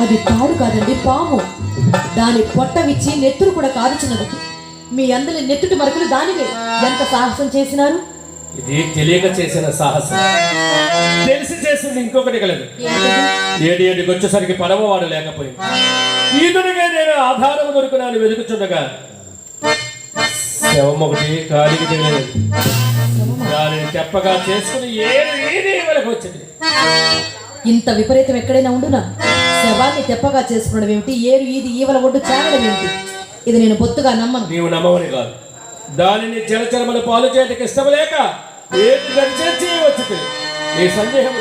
అది తాడు కాదండి, పాము. దాని పొట్ట విచ్చి నెత్తురు కూడా కారుచున్నది. మీ అందరి నెత్తుటి మరకులు దానివే. ఎంత సాహసం చేసినారు? ఇది తెలియక చేసిన సాహసం. తెలిసి చేసింది ఇంకొకటి కలదు. ఏడికి వచ్చేసరికి పడవవాడు లేకపోయింది. ఈదునిగా నేను ఆధారం దొరుకునాన్ని వెతుకుచుండగా శవం ఒకటి కాలికి తెలియదు. దానిని తెప్పగా చేసుకుని ఏడు వచ్చింది. ఇంత విపరీతం ఎక్కడైనా ఉండునా? శవాన్ని తెప్పగా చేసుకోవడం ఏమిటి? ఏరు ఈది ఈవల ఒడ్డు చేరడం ఏమిటి? ఇది నేను బొత్తుగా నమ్మను. నీవు నమ్మవని కాదు, దానిని జలచరములు పాలు చేయడానికి ఇష్టం లేక వచ్చింది. నీ సందేహం